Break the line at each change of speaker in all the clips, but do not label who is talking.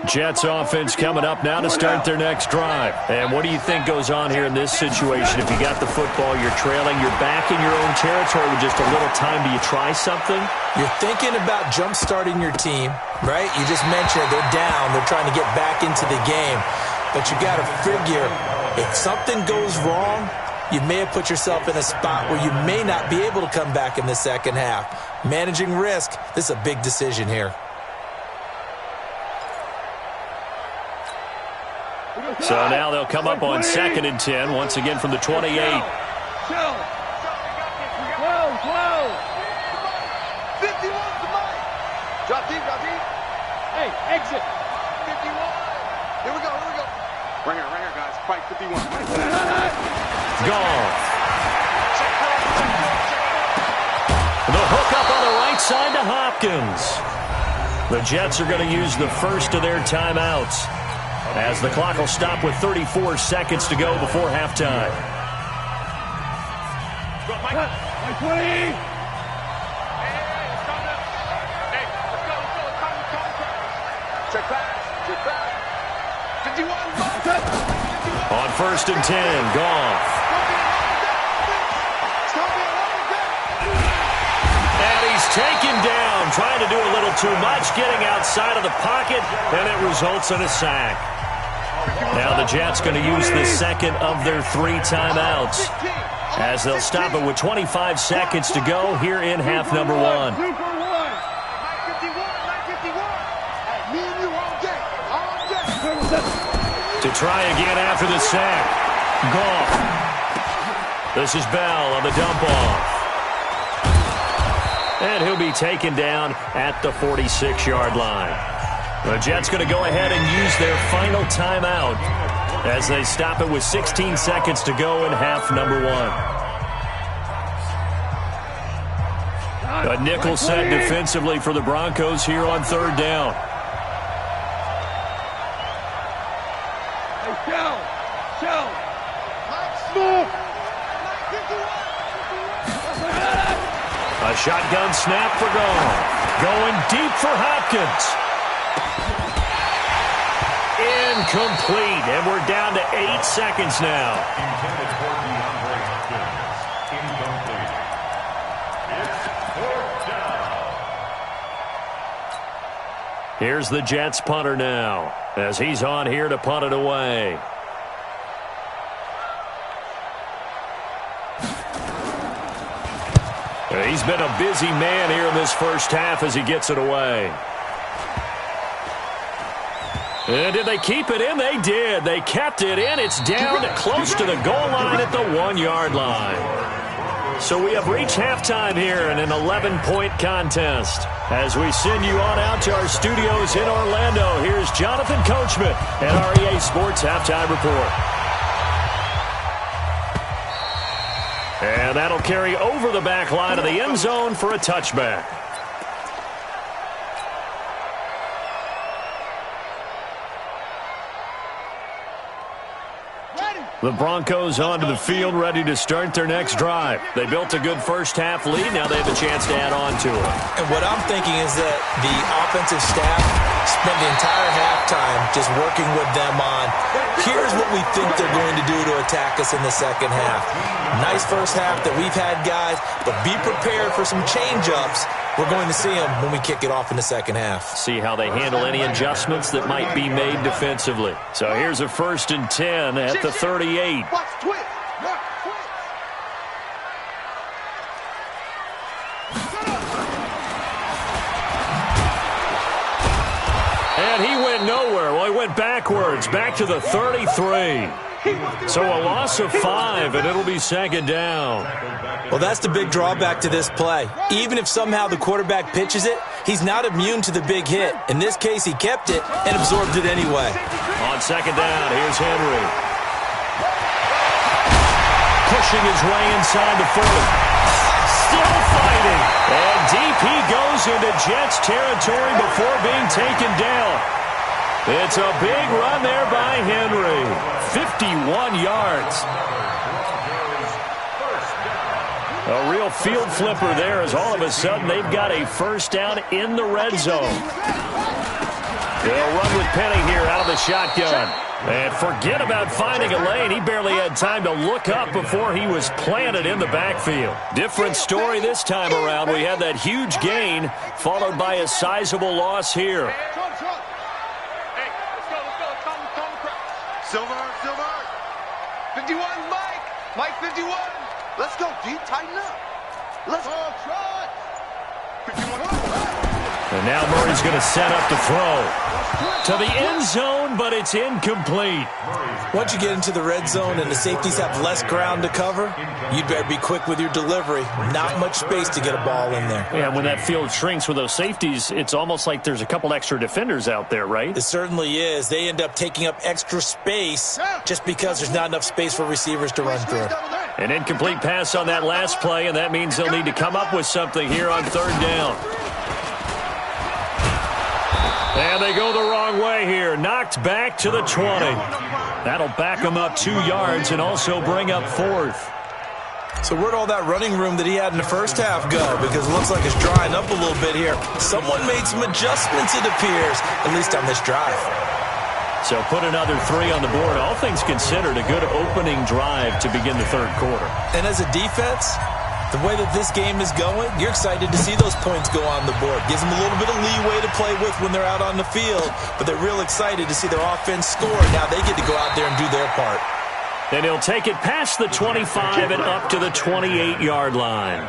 Jets offense coming up now to start their next drive. And what do you think goes on here in this situation? If you got the football, you're trailing, you're back in your own territory with just a little time. Do you try something?
You're thinking about jump-starting your team, right? You just mentioned it. They're down. They're trying to get back into the game. But you got to figure, if something goes wrong, you may have put yourself in a spot where you may not be able to come back in the second half. Managing risk, this is a big decision here.
So now they'll come up on 2nd and 10, once again from the 28.
Hey, exit.
51. Here we go. Right here, guys. Fight 51.
Gone. The hook up on the right side to Hopkins. The Jets are going to use the first of their timeouts, as the clock will stop with 34 seconds to go before halftime.
Mike 20.
Check back. 51.
On 1st and 10, Goff. And he's taken down, trying to do a little too much, getting outside of the pocket, and it results in a sack. Now the Jets going to use the second of their 3 timeouts, as they'll stop it with 25 seconds to go here in half number 1. To try again after the sack. Goff. This is Bell on the dump off. And he'll be taken down at the 46-yard line. The Jets going to go ahead and use their final timeout as they stop it with 16 seconds to go in half number 1. A nickel set defensively for the Broncos here on 3rd down. A shotgun snap for Goff. Going deep for Hopkins. Incomplete. And we're down to 8 seconds now.
Intended for DeAndre Hopkins. Incomplete. It's 4th down.
Here's the Jets punter now, as he's on here to punt it away. He's been a busy man here in this first half as he gets it away. And did they keep it in? They did. They kept it in. It's down close to the goal line at the 1-yard line. So we have reached halftime here in an 11-point contest. As we send you on out to our studios in Orlando, here's Jonathan Coachman at our EA Sports Halftime Report. And that'll carry over the back line of the end zone for a touchback. The Broncos onto the field, ready to start their next drive. They built a good first-half lead. Now they have a chance to add on to it.
And what I'm thinking is that the offensive staff spent the entire halftime just working with them on, here's what we think they're going to do to attack us in the second half. Nice first half that we've had, guys, but be prepared for some change-ups. We're going to see them when we kick it off in the second half.
See how they handle any adjustments that might be made defensively. So here's a 1st and 10 at the 38. And he went nowhere. Well, he went backwards, back to the 33. So a loss of 5, and it'll be 2nd down.
Well, that's the big drawback to this play. Even if somehow the quarterback pitches it, he's not immune to the big hit. In this case, he kept it and absorbed it anyway.
On 2nd down, here's Henry. Pushing his way inside the 40. Still fighting. And deep he goes into Jets territory before being taken down. It's a big run there by Henry. 51 yards. A real field flipper there, as all of a sudden they've got a first down in the red zone. They'll run with Penny here out of the shotgun. And forget about finding a lane. He barely had time to look up before he was planted in the backfield. Different story this time around. We had that huge gain followed by a sizable loss here.
Hey, let's go. Silver. 51, Mike 51. Let's go, D. Tighten up. Let's go. Trot. 51.
And now Murray's going to set up to throw to the end zone, but it's incomplete.
Once you get into the red zone and the safeties have less ground to cover, you'd better be quick with your delivery. Not much space to get a ball in there.
Yeah, when that field shrinks with those safeties, it's almost like there's a couple extra defenders out there, right?
It certainly is. They end up taking up extra space just because there's not enough space for receivers to run through.
An incomplete pass on that last play, and that means they'll need to come up with something here on third down. And they go the wrong way here. Knocked back to the 20. That'll back them up 2 yards and also bring up fourth.
So where'd all that running room that he had in the first half go? Because it looks like it's drying up a little bit here. Someone made some adjustments, it appears, at least on this drive.
So put another 3 on the board. All things considered, a good opening drive to begin the third quarter.
And as a defense, the way that this game is going, you're excited to see those points go on the board. Gives them a little bit of leeway to play with when they're out on the field, but they're real excited to see their offense score. Now they get to go out there and do their part.
And he'll take it past the 25 and up to the 28-yard line.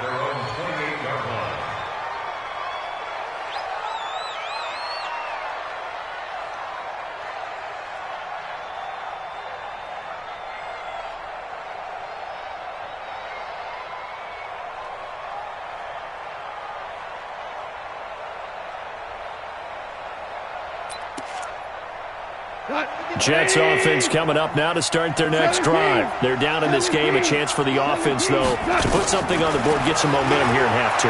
Jets offense coming up now to start their next drive. They're down in this game. A chance for the offense, though, to put something on the board, get some momentum here in half 2.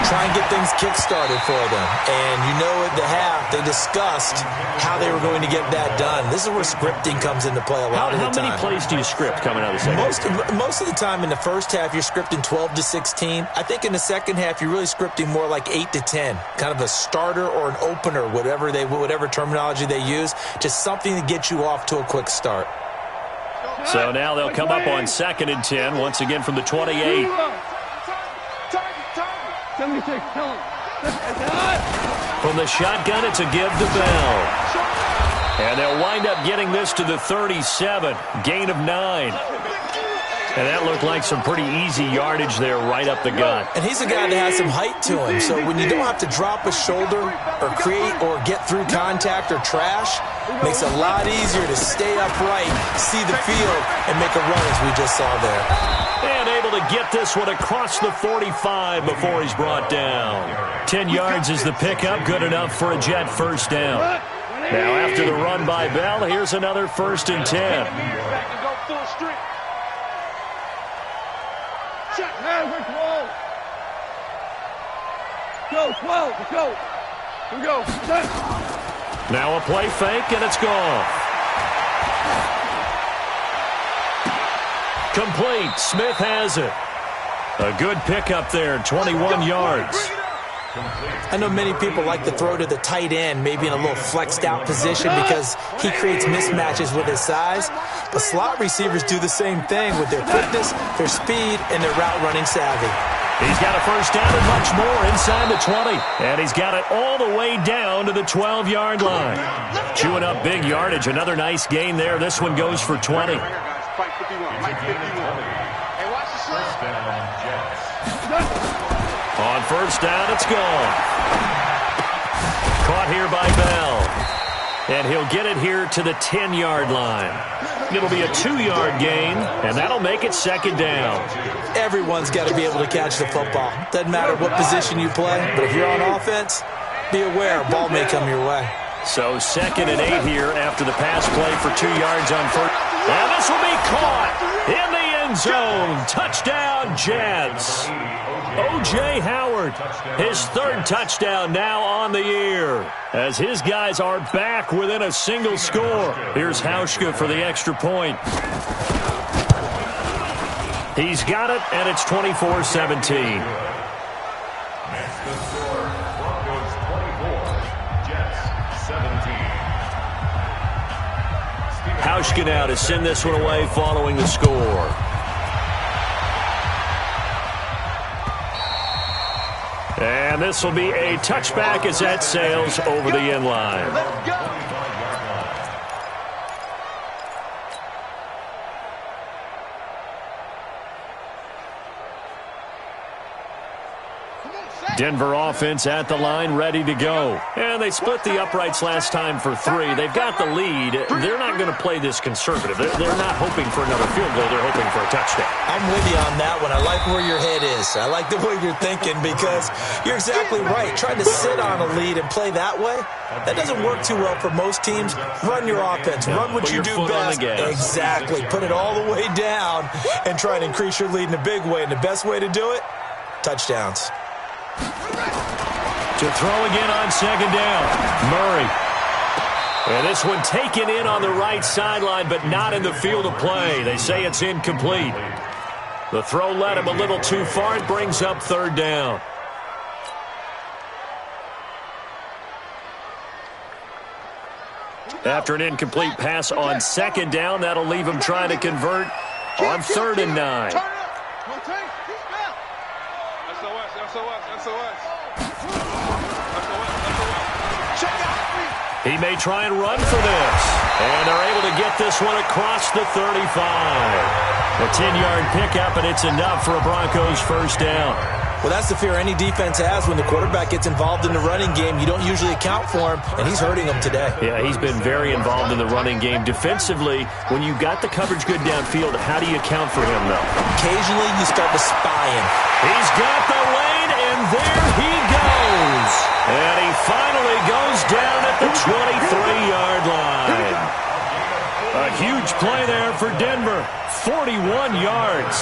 Try and get things kick-started for them. And you know at the half, they discussed how they were going to get that done. This is where scripting comes into play a lot of the time.
How many plays do you script coming out of the second half?
Most of the time in the first half, you're scripting 12 to 16. I think in the second half, you're really scripting more like 8 to 10. Kind of a starter or an opener, whatever terminology they use. Just something to get you off to a quick start.
So now they'll come up on 2nd and 10, once again from the 28. From the shotgun, it's a give to Bell. And they'll wind up getting this to the 37, gain of 9. And that looked like some pretty easy yardage there right up the gut.
And he's a guy that has some height to him. So when you don't have to drop a shoulder or create or get through contact or trash, makes it a lot easier to stay upright, see the field, and make a run as we just saw there.
And able to get this one across the 45 before he's brought down. 10 yards is the pickup, good enough for a Jet first down. Now after the run by Bell, here's another 1st and 10.
Go, 12, let's go. Here we go.
Now a play fake, and it's gone. Complete. Smith has it. A good pickup there, 21 yards.
I know many people like to throw to the tight end, maybe in a little flexed out position because he creates mismatches with his size. But slot receivers do the same thing with their quickness, their speed, and their route running savvy.
He's got a first down and much more inside the 20. And he's got it all the way down to the 12-yard line. Chewing up big yardage. Another nice gain there. This one goes for 20. On first down, it's gone. Caught here by Bell. And he'll get it here to the 10-yard line. It'll be a 2-yard gain, and that'll make it 2nd down.
Everyone's got to be able to catch the football. Doesn't matter what position you play, but if you're on offense, be aware a ball may come your way.
So 2nd and 8 here after the pass play for 2 yards on first. And this will be caught in the end zone. Touchdown, Jets. O.J. Howard, his 3rd touchdown now on the year, as his guys are back within a single score. Here's Hauschka for the extra point. He's got it, and it's 24-17.
Next the score, Broncos 24, Jets 17.
Hauschka now to send this one away following the score. And this will be a touchback as that sails over the end line.
Let's go.
Denver offense at the line, ready to go. And they split the uprights last time for 3. They've got the lead. They're not going to play this conservative. They're not hoping for another field goal. They're hoping for a touchdown.
I'm with you on that one. I like where your head is. I like the way you're thinking because you're exactly right. Trying to sit on a lead and play that way, that doesn't work too well for most teams. Run your offense. Run what you do best. Exactly. Put it all the way down and try to increase your lead in a big way. And the best way to do it, touchdowns.
To throw again on second down, Murray. And this one taken in on the right sideline, but not in the field of play. They say it's incomplete. The throw led him a little too far. It brings up third down. After an incomplete pass on second down, that'll leave him trying to convert on 3rd and 9. He may try and run for this. And they're able to get this one across the 35. A 10-yard pickup, and it's enough for a Broncos first down.
Well, that's the fear any defense has when the quarterback gets involved in the running game. You don't usually account for him, and he's hurting them today.
Yeah, he's been very involved in the running game. Defensively, when you got the coverage good downfield, how do you account for him, though?
Occasionally, you start to spy him.
He's got the lane, and there he goes. And he finally goes down at the 23-yard line. A huge play there for Denver. 41 yards.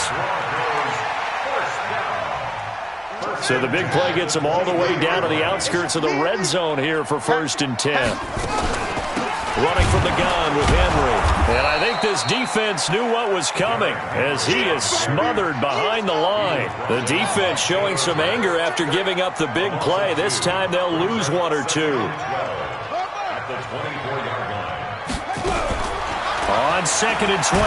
So the big play gets him all the way down to the outskirts of the red zone here for 1st and 10. Running from the gun with Henry. And I think this defense knew what was coming as he is smothered behind the line. The defense showing some anger after giving up the big play. This time they'll lose 1 or 2. On 2nd and 12,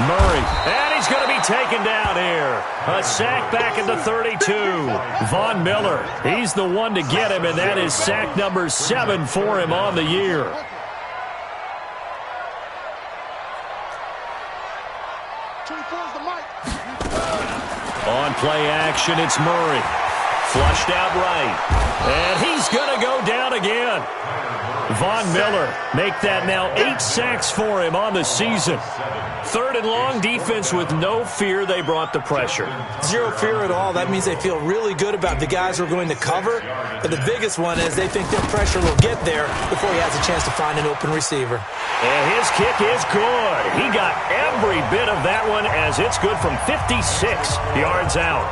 Murray. And he's going to be taken down here. A sack back at the 32. Von Miller, he's the one to get him, and that is sack number 7 for him on the year. On play action, it's Murray. Flushed out right. And he's going to go down again. Von Miller, make that now 8 sacks for him on the season. 3rd and long, defense with no fear. They brought the pressure.
Zero fear at all. That means they feel really good about the guys who are going to cover. But the biggest one is they think their pressure will get there before he has a chance to find an open receiver.
And his kick is good. He got every bit of that one as it's good from 56 yards out.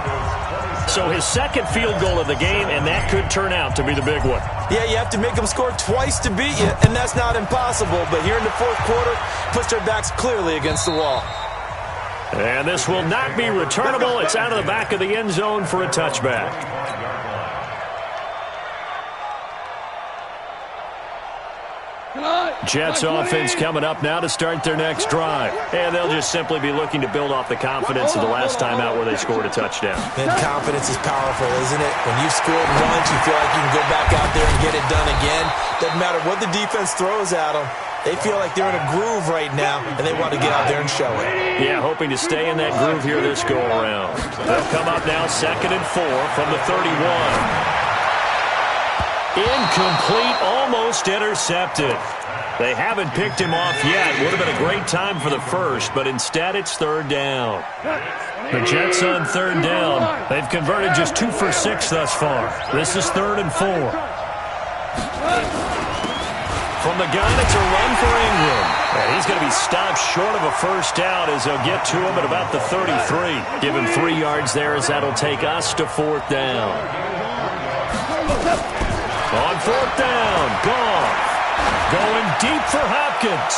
So his 2nd field goal of the game, and that could turn out to be the big one.
Yeah, you have to make them score twice to beat you, and that's not impossible. But here in the 4th quarter, puts their backs clearly against the wall.
And this will not be returnable. It's out of the back of the end zone for a touchback. Jets offense coming up now to start their next drive. And they'll just simply be looking to build off the confidence of the last time out where they scored a touchdown.
And confidence is powerful, isn't it? When you've scored once, you feel like you can go back out there and get it done again. Doesn't matter what the defense throws at them. They feel like they're in a groove right now, and they want to get out there and show it.
Yeah, hoping to stay in that groove here this go-around. They'll come up now 2nd and 4 from the 31. Incomplete, almost intercepted. They haven't picked him off yet. Would have been a great time for the first, but instead it's 3rd down. The Jets on 3rd down. They've converted just 2 for 6 thus far. This is 3rd and 4. From the gun, it's a run for Ingram. And he's going to be stopped short of a first down as they'll get to him at about the 33. Give him 3 yards there as that'll take us to 4th down. On 4th down, Goff. Going deep for Hopkins.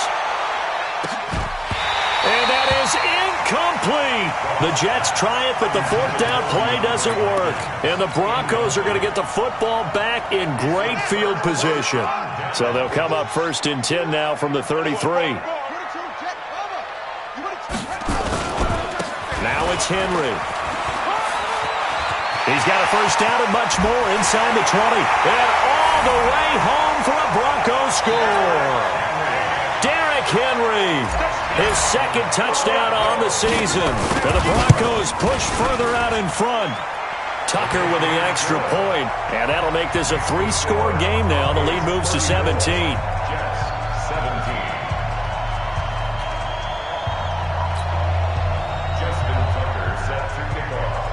And that is incomplete. The Jets try it, but the 4th down play doesn't work. And the Broncos are going to get the football back in great field position. So they'll come up 1st and 10 now from the 33. it's Henry. He's got a first down and much more inside the 20. And all the way home for a Broncos score. Derrick Henry, his second touchdown on the season. And the Broncos push further out in front. Tucker with the extra point. And that'll make this a 3-score game now. The lead moves to 17.
Jets, 17. Justin Tucker set to kick off.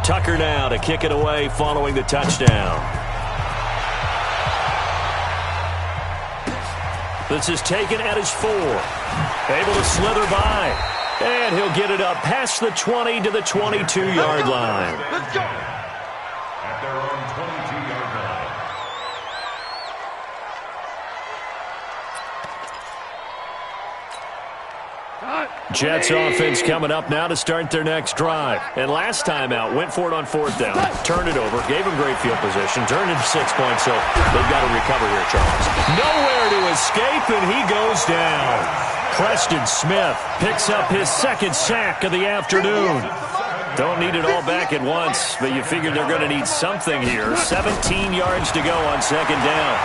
Tucker now to kick it away following the touchdown. This is taken at his 4. Able to slither by. And he'll get it up past the 20 to the 22-yard line.
Let's go. At their own 22-yard line.
Jets offense coming up now to start their next drive. And last time out, went for it on 4th down, turned it over, gave him great field position, turned it to 6 points, so they've got to recover here, Charles. Nowhere to escape, and he goes down. Preston Smith picks up his second sack of the afternoon. Don't need it all back at once, but you figure they're going to need something here. 17 yards to go on 2nd down.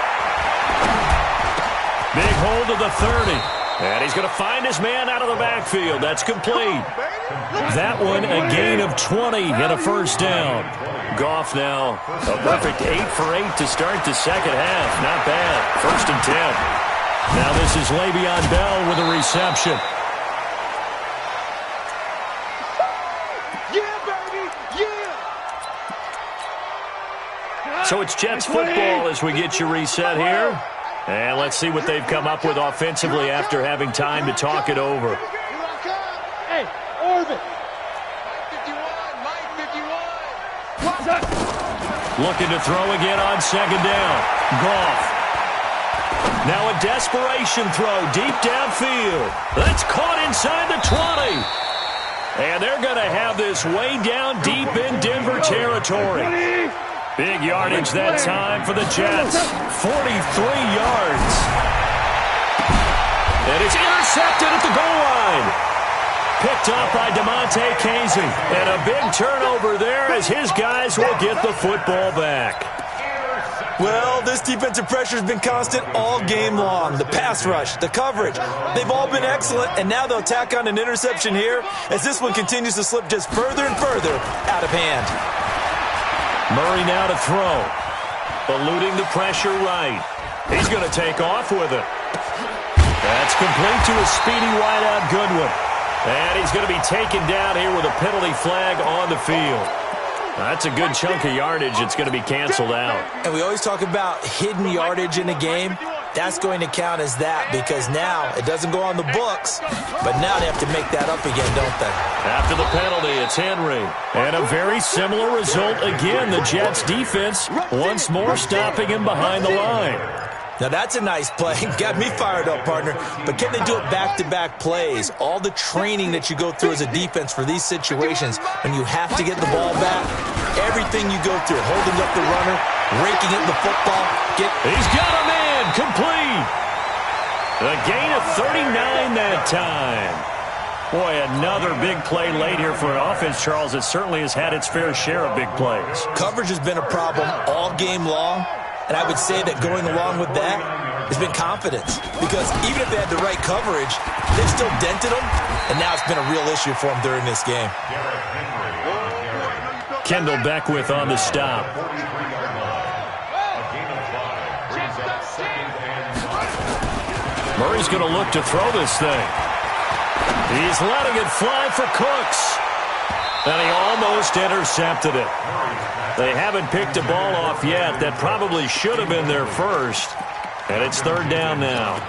Big hold of the 30. And he's going to find his man out of the backfield. That's complete. That one, a gain of 20 and a first down. Goff now, a perfect 8 for 8 to start the second half. Not bad. 1st and 10. Now this is Le'Veon Bell with a reception.
Yeah, baby! Yeah!
So it's Jets football as we get you reset here. And let's see what they've come up with offensively after having time to talk it over.
Hey, Orvin!
51, Mike 51.
What's up?
Looking to throw again on 2nd down. Goff. Now a desperation throw deep downfield. That's caught inside the 20. And they're going to have this way down deep in Denver territory. Big yardage that time for the Jets. 43 yards. And it's intercepted at the goal line. Picked up by DeMonte Casey. And a big turnover there as his guys will get the football back.
Well, this defensive pressure has been constant all game long. The pass rush, the coverage, they've all been excellent, and now they'll tack on an interception here as this one continues to slip just further and further out of hand.
Murray now to throw. Eluding the pressure right. He's going to take off with it. That's complete to a speedy wideout Goodwin. And he's going to be taken down here with a penalty flag on the field. That's a good chunk of yardage. It's going to be canceled out.
And we always talk about hidden yardage in a game. That's going to count as that because now it doesn't go on the books, but now they have to make that up again, don't they?
After the penalty, it's Henry. And a very similar result again. The Jets defense once more stopping him behind the line.
Now that's a nice play. Got me fired up, partner. But can they do it back-to-back plays? All the training that you go through as a defense for these situations, when you have to get the ball back, everything you go through, holding up the runner, raking up the football.
He's got a man, complete. A gain of 39 that time. Boy, another big play late here for an offense, Charles. It certainly has had its fair share of big plays.
Coverage has been a problem all game long. And I would say that going along with that has been confidence. Because even if they had the right coverage, they've still dented them. And now it's been a real issue for them during this game.
Kendall Beckwith on the stop. Murray's going to look to throw this thing. He's letting it fly for Cooks. And he almost intercepted it. They haven't picked a ball off yet. That probably should have been their first. And it's 3rd down now.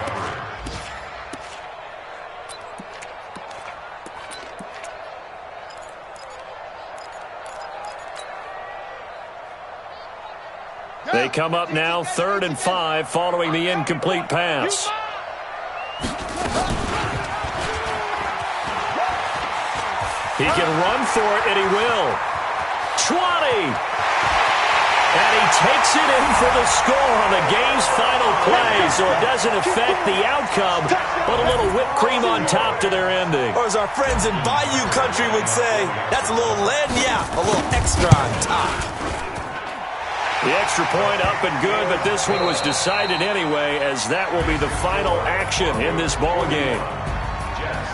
They come up now 3rd and 5 following the incomplete pass. He can run for it, and he will. 20! And he takes it in for the score on the game's final play, so it doesn't affect the outcome, but a little whipped cream on top to their ending.
Or as our friends in Bayou Country would say, that's a little lagniappe, a little extra on top.
The extra point up and good, but this one was decided anyway, as that will be the final action in this ball game.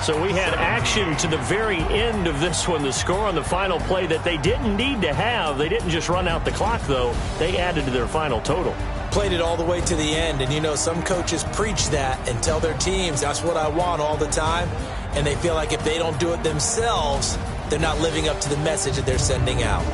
So we had action to the very end of this one. The score on the final play that they didn't need to have. They didn't just run out the clock, though. They added to their final total.
Played it all the way to the end. And, you know, some coaches preach that and tell their teams, that's what I want all the time. And they feel like if they don't do it themselves, they're not living up to the message that they're sending out.